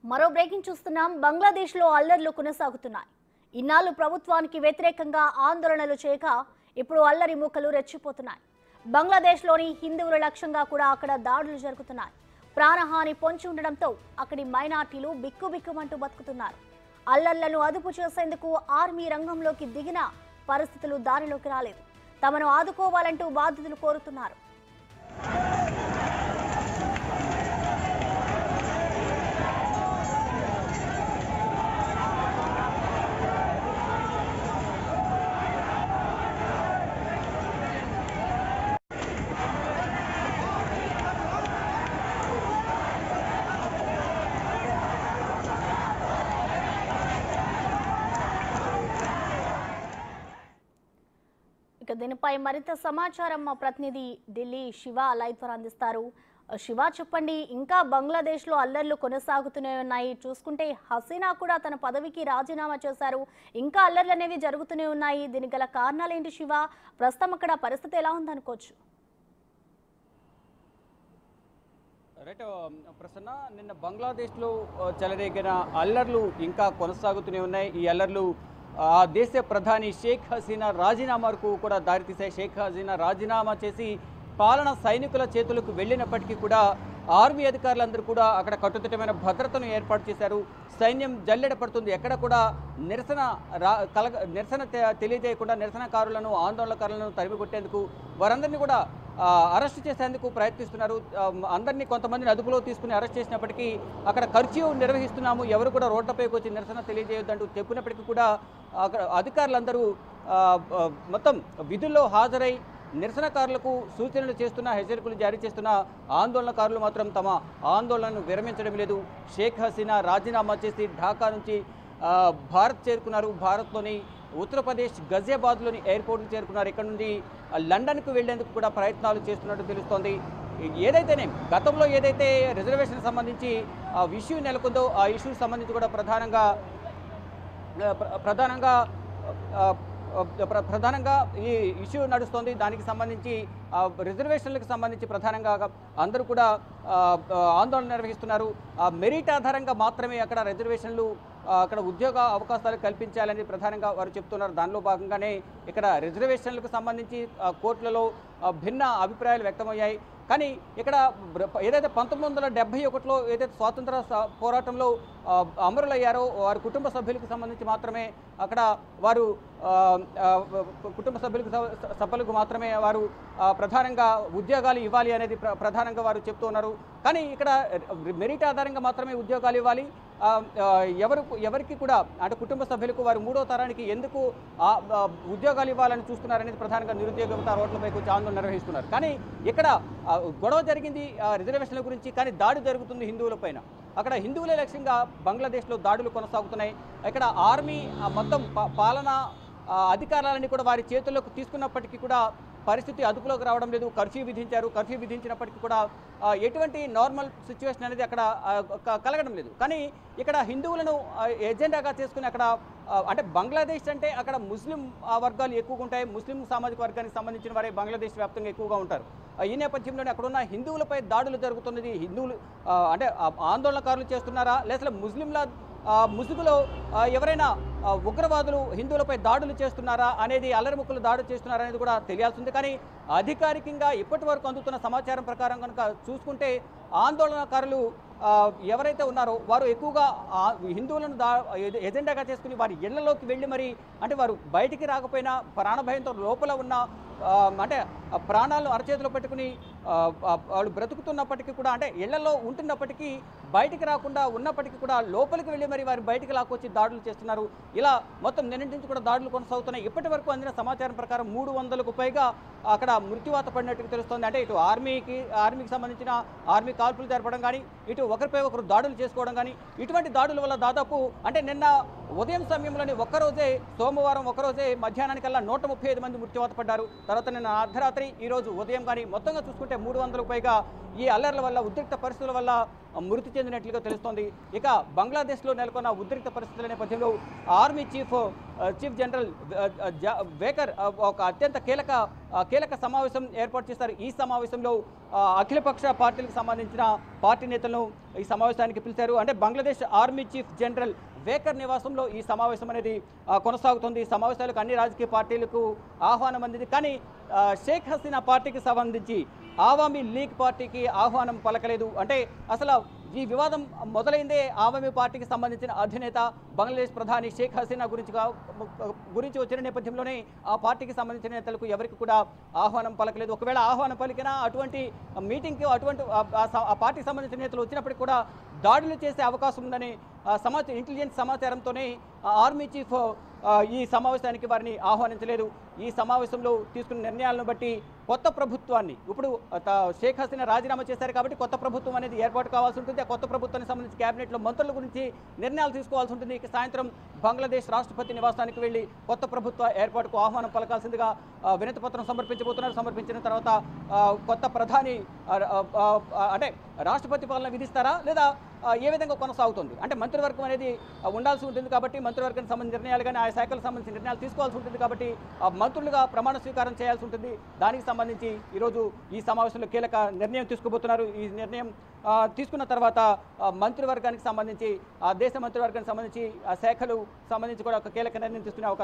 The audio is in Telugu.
మరో బ్రేకింగ్ చూస్తున్నాం. బంగ్లాదేశ్లో అల్లర్లు కొనసాగుతున్నాయి. ఇన్నాళ్ళు ప్రభుత్వానికి వ్యతిరేకంగా ఆందోళనలు చేయక ఇప్పుడు అల్లరి మూకలు రెచ్చిపోతున్నాయి. బంగ్లాదేశ్లోని హిందువుల లక్ష్యంగా కూడా అక్కడ దాడులు జరుగుతున్నాయి. ప్రాణహాని పొంచి ఉండడంతో అక్కడి మైనార్టీలు బిక్కుబిక్కుమంటూ బతుకుతున్నారు. అల్లర్లను అదుపు చేసేందుకు ఆర్మీ రంగంలోకి దిగిన పరిస్థితులు దారిలోకి రాలేదు. తమను ఆదుకోవాలంటూ బాధితులు కోరుతున్నారు. ఇక దీనిపై మరింత సమాచారం మా ప్రతినిధి ఢిల్లీ శివ లైవ్ ద్వారా అందిస్తారు. శివ, చెప్పండి, ఇంకా బంగ్లాదేశ్లో అల్లర్లు కొనసాగుతూనే ఉన్నాయి. చూసుకుంటే హసీనా కూడా తన పదవికి రాజీనామా చేశారు. ఇంకా అల్లర్లు అనేవి జరుగుతూనే ఉన్నాయి. దీనికి గల కారణాలు ఏంటి శివ? ప్రస్తుతం అక్కడ పరిస్థితి ఎలా ఉందనుకోవచ్చు? రైట్ ప్రసన్న, నిన్న బంగ్లాదేశ్లో చెలరేగిన అల్లర్లు ఇంకా కొనసాగుతూనే ఉన్నాయి. ఈ అల్లర్లు ఆ దేశ ప్రధాని షేక్ హసీనా రాజీనామాకు కూడా దారితీశాయి. షేక్ హసీనా రాజీనామా చేసి పాలన సైనికుల చేతులకు వెళ్ళినప్పటికీ కూడా ఆర్మీ అధికారులందరూ కూడా అక్కడ కట్టుదిట్టమైన భద్రతను ఏర్పాటు చేశారు. సైన్యం జల్లెడ పడుతుంది. ఎక్కడ కూడా నిరసన తెలియజేయకుండా నిరసనకారులను, ఆందోళనకారులను తరిమికొట్టేందుకు వారందరినీ కూడా అరెస్ట్ చేసేందుకు ప్రయత్నిస్తున్నారు. అందరినీ కొంతమందిని అదుపులో తీసుకుని అరెస్ట్ చేసినప్పటికీ అక్కడ కర్ఫ్యూ నిర్వహిస్తున్నాము, ఎవరు కూడా రోడ్లపైకి వచ్చి నిరసన తెలియజేయొద్దంటూ చెప్పినప్పటికీ కూడా అక్కడ అధికారులందరూ మొత్తం విధుల్లో హాజరై నిరసనకారులకు సూచనలు చేస్తున్న, హెచ్చరికలు జారీ చేస్తున్న ఆందోళనకారులు మాత్రం తమ ఆందోళనను విరమించడం లేదు. షేక్ హసీనా రాజీనామా చేసి ఢాకా నుంచి భారత్ చేరుకున్నారు. భారత్లోని ఉత్తరప్రదేశ్ గజియాబాద్లోని ఎయిర్పోర్ట్కి చేరుకున్నారు. ఇక్కడ నుండి లండన్కు వెళ్లేందుకు కూడా ప్రయత్నాలు చేస్తున్నట్టు తెలుస్తోంది. ఏదైతేనే గతంలో ఏదైతే రిజర్వేషన్ సంబంధించి ఇష్యూ నెలకొందో ఆ ఇష్యూకి సంబంధించి కూడా ప్రధానంగా ఈ ఇష్యూ నడుస్తోంది. దానికి సంబంధించి రిజర్వేషన్లకు సంబంధించి ప్రధానంగా అందరూ కూడా ఆందోళన నిర్వహిస్తున్నారు. మెరిట్ ఆధారంగా మాత్రమే అక్కడ రిజర్వేషన్లు, అక్కడ ఉద్యోగ అవకాశాలు కల్పించాలని ప్రధానంగా వారు చెప్తున్నారు. దానిలో భాగంగానే ఇక్కడ రిజర్వేషన్లకు సంబంధించి కోర్టులలో భిన్న అభిప్రాయాలు వ్యక్తమయ్యాయి. కానీ ఇక్కడ ఏదైతే 1971లో ఏదైతే స్వాతంత్ర పోరాటంలో అమరులయ్యారో వారి కుటుంబ సభ్యులకు సంబంధించి మాత్రమే అక్కడ వారు సభ్యులకు మాత్రమే వారు ప్రధానంగా ఉద్యోగాలు ఇవ్వాలి అనేది ప్రధానంగా వారు చెప్తూ ఉన్నారు. కానీ ఇక్కడ మెరిట్ ఆధారంగా మాత్రమే ఉద్యోగాలు ఇవ్వాలి, ఎవరికి కూడా అంటే కుటుంబ సభ్యులకు వారు మూడో తరానికి ఎందుకు ఉద్యోగాలు ఇవ్వాలని చూస్తున్నారనేది ప్రధానంగా నిరుద్యోగ యువత రోడ్లపైకి వచ్చి ఆందోళన నిర్వహిస్తున్నారు. కానీ ఇక్కడ గొడవ జరిగింది రిజర్వేషన్ల గురించి, కానీ దాడి జరుగుతుంది హిందువుల పైన. అక్కడ హిందువుల లక్ష్యంగా బంగ్లాదేశ్లో దాడులు కొనసాగుతున్నాయి. ఇక్కడ ఆర్మీ మొత్తం పాలన అధికారాలని కూడా వారి చేతుల్లోకి తీసుకున్నప్పటికీ కూడా పరిస్థితి అదుపులోకి రావడం లేదు. కర్ఫ్యూ విధించారు. కర్ఫ్యూ విధించినప్పటికీ కూడా ఎటువంటి నార్మల్ సిచ్యువేషన్ అనేది అక్కడ కలగడం లేదు. కానీ ఇక్కడ హిందువులను ఎజెండాగా చేసుకుని అక్కడ అంటే బంగ్లాదేశ్ అంటే అక్కడ ముస్లిం వర్గాలు ఎక్కువగా ఉంటాయి. ముస్లిం సామాజిక వర్గానికి సంబంధించిన వారే బంగ్లాదేశ్ వ్యాప్తంగా ఎక్కువగా ఉంటారు. ఈ నేపథ్యంలోనే అక్కడున్న హిందువులపై దాడులు జరుగుతున్నది. హిందువులు అంటే ఆందోళనకారులు చేస్తున్నారా, లేదా ముసుగులో ఎవరైనా ఉగ్రవాదులు హిందువులపై దాడులు చేస్తున్నారా అనేది, అల్లరిముక్కలు దాడులు చేస్తున్నారా అనేది కూడా తెలియాల్సింది. కానీ అధికారికంగా ఇప్పటి వరకు అందుతున్న సమాచారం ప్రకారం కనుక చూసుకుంటే ఆందోళనకారులు ఎవరైతే ఉన్నారో వారు ఎక్కువగా హిందువులను ఎజెండాగా చేసుకుని వారి ఇళ్లలోకి వెళ్ళి మరి అంటే వారు బయటికి రాకపోయినా ప్రాణభయంతో లోపల ఉన్న అంటే ప్రాణాలను అరచేతిలో పెట్టుకుని వాళ్ళు బ్రతుకుతున్నప్పటికీ కూడా అంటే ఇళ్లలో ఉంటున్నప్పటికీ బయటికి రాకుండా ఉన్నప్పటికీ కూడా లోపలికి వెళ్ళి మరి వారు బయటికి లాక్కొచ్చి దాడులు చేస్తున్నారు. ఇలా మొత్తం నిన్నటి నుంచి కూడా దాడులు కొనసాగుతున్నాయి. ఇప్పటి వరకు అందిన సమాచారం ప్రకారం 300కు పైగా అక్కడ మృత్యువాత పడినట్టుగా తెలుస్తోంది. అంటే ఇటు ఆర్మీకి సంబంధించిన ఆర్మీ కాల్పులు జరపడం కానీ, ఇటు ఒకరిపై ఒకరు దాడులు చేసుకోవడం కానీ, ఇటువంటి దాడుల వల్ల దాదాపు అంటే నిన్న ఉదయం సమయంలోనే ఒక్కరోజే సోమవారం ఒకరోజే మధ్యాహ్నానికల్లా 135 మంది మృత్యువాత పడ్డారు. తర్వాత నిన్న అర్ధరాత్రి ఈరోజు ఉదయం కానీ మొత్తంగా చూసుకుంటే 300కు పైగా ఈ అల్లర్ల వల్ల, ఉద్రిక్త పరిస్థితుల వల్ల మృతి చెందినట్లుగా తెలుస్తోంది. ఇక బంగ్లాదేశ్లో నెలకొన్న ఉద్రిక్త పరిస్థితుల నేపథ్యంలో ఆర్మీ చీఫ్ జనరల్ వేకర్ ఒక అత్యంత కీలక సమావేశం ఏర్పాటు చేశారు. ఈ సమావేశంలో అఖిలపక్ష పార్టీలకు సంబంధించిన పార్టీ నేతలను ఈ సమావేశానికి పిలిచారు. అంటే Bangladesh army chief general weaker నివాసంలో ఈ సమావేశం అనేది కొనసాగుతుంది. ఈ సమావేశాలకు అన్ని రాజకీయ పార్టీలకు ఆహ్వానం అందింది. కానీ షేక్ హసీనా పార్టీకి సంబంధించి ఆవామీ లీగ్ పార్టీకి ఆహ్వానం పలకలేదు. అంటే అసలు ఈ వివాదం మొదలైందే ఆవామీ పార్టీకి సంబంధించిన అధినేత బంగ్లాదేశ్ ప్రధాని షేక్ హసీనా గురించి వచ్చిన నేపథ్యంలోనే ఆ పార్టీకి సంబంధించిన నేతలకు ఎవరికి కూడా ఆహ్వానం పలకలేదు. ఒకవేళ ఆహ్వానం పలికినా అటువంటి మీటింగ్కి అటువంటి ఆ పార్టీకి సంబంధించిన నేతలు వచ్చినప్పటికీ కూడా దాడులు చేసే అవకాశం ఉందని ఇంటెలిజెన్స్ సమాచారంతోనే ఆర్మీ చీఫ్ ఈ సమావేశానికి వారిని ఆహ్వానించలేదు. ఈ సమావేశంలో తీసుకున్న నిర్ణయాలను బట్టి కొత్త ప్రభుత్వాన్ని ఇప్పుడు షేక్ హసీనా రాజీనామా చేశారు కాబట్టి కొత్త ప్రభుత్వం అనేది ఏర్పాటు కావాల్సి ఉంటుంది. ఆ కొత్త ప్రభుత్వానికి సంబంధించి కేబినెట్లో మంత్రుల గురించి నిర్ణయాలు తీసుకోవాల్సి ఉంటుంది. ఇక సాయంత్రం బంగ్లాదేశ్ రాష్ట్రపతి నివాసానికి వెళ్లి కొత్త ప్రభుత్వ ఏర్పాటుకు ఆహ్వానం పలకాల్సిందిగా వినతి పత్రం సమర్పించబోతున్నారు. సమర్పించిన తర్వాత కొత్త ప్రధాని అంటే రాష్ట్రపతి పాలన విధిస్తారా లేదా ఏ విధంగా కొనసాగుతుంది అంటే మంత్రివర్గం అనేది ఉండాల్సి ఉంటుంది. కాబట్టి మంత్రివర్గానికి సంబంధించిన నిర్ణయాలు కానీ ఆ శాఖలకు సంబంధించిన నిర్ణయాలు తీసుకోవాల్సి ఉంటుంది. కాబట్టి మంత్రులుగా ప్రమాణ స్వీకారం చేయాల్సి ఉంటుంది. దానికి సంబంధించి ఈరోజు ఈ సమావేశంలో కీలక నిర్ణయం తీసుకోబోతున్నారు. ఈ నిర్ణయం తీసుకున్న తర్వాత మంత్రివర్గానికి సంబంధించి దేశ మంత్రివర్గానికి సంబంధించి ఆ శాఖలు సంబంధించి కూడా ఒక కీలక నిర్ణయం తీసుకునే అవకాశం